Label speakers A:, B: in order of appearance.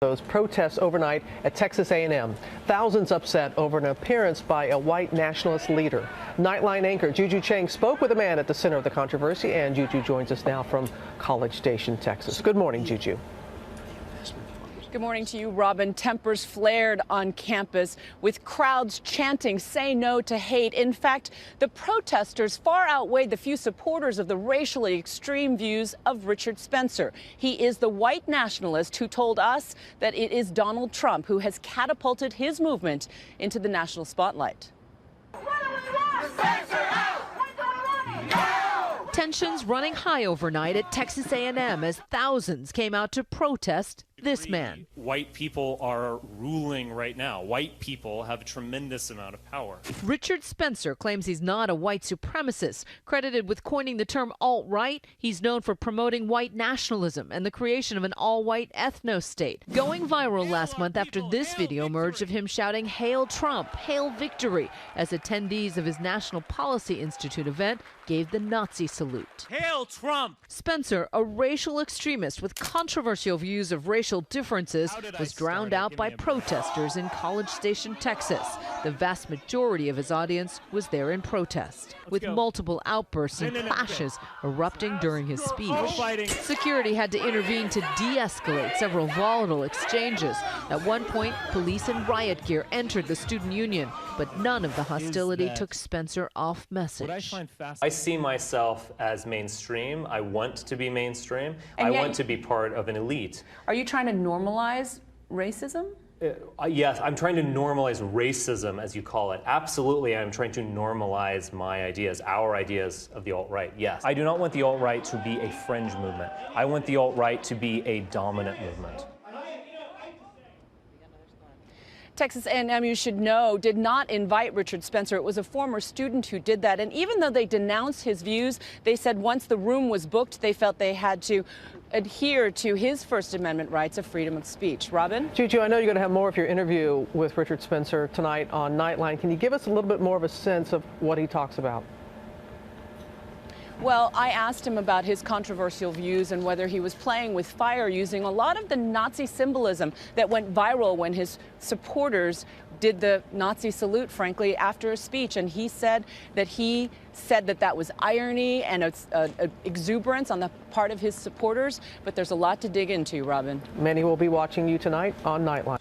A: Those protests overnight at Texas A&M. Thousands upset over an appearance by a white nationalist leader. Nightline anchor Juju Chang spoke with a man at the center of the controversy, and Juju joins us now from College Station, Texas. Good morning, Juju.
B: Good morning to you, Robin. Tempers flared on campus with crowds chanting, "Say no to hate." In fact, the protesters far outweighed the few supporters of the racially extreme views of Richard Spencer. He is the white nationalist who told us that it is Donald Trump who has catapulted his movement into the national spotlight.
C: Tensions running high overnight at Texas A&M as thousands came out to protest this man.
D: White people are ruling right now. White people have a tremendous amount of power.
C: Richard Spencer claims he's not a white supremacist. Credited with coining the term alt-right, he's known for promoting white nationalism and the creation of an all-white ethno-state. Going viral last month after this video emerged of him shouting, "Hail Trump, hail victory," as attendees of his National Policy Institute event gave the Nazi salute.
D: Hail Trump!
C: Spencer, a racial extremist with controversial views of racial differences, was drowned out by protesters in College Station, Texas. The vast majority of his audience was there in protest, with multiple outbursts and clashes erupting during his speech. Security had to intervene to de-escalate several volatile exchanges. At one point, police in riot gear entered the student union, but none of the hostility took Spencer off message.
E: I see myself as mainstream. I want to be mainstream.
B: And
E: I
B: yet,
E: want to be part of an elite.
B: Are you trying to normalize racism?
E: Yes, I'm trying to normalize racism, as you call it. Absolutely, I'm trying to normalize my ideas, our ideas of the alt-right, yes. I do not want the alt-right to be a fringe movement. I want the alt-right to be a dominant movement.
B: Texas A&M, you should know, did not invite Richard Spencer. It was a former student who did that. And even though they denounced his views, they said once the room was booked, they felt they had to adhere to his First Amendment rights of freedom of speech. Robin?
A: Juju, I know you're going to have more of your interview with Richard Spencer tonight on Nightline. Can you give us a little bit more of a sense of what he talks about?
B: Well, I asked him about his controversial views and whether he was playing with fire using a lot of the Nazi symbolism that went viral when his supporters did the Nazi salute, frankly, after a speech. And he said that that was irony and exuberance on the part of his supporters. But there's a lot to dig into, Robin.
A: Many will be watching you tonight on Nightline.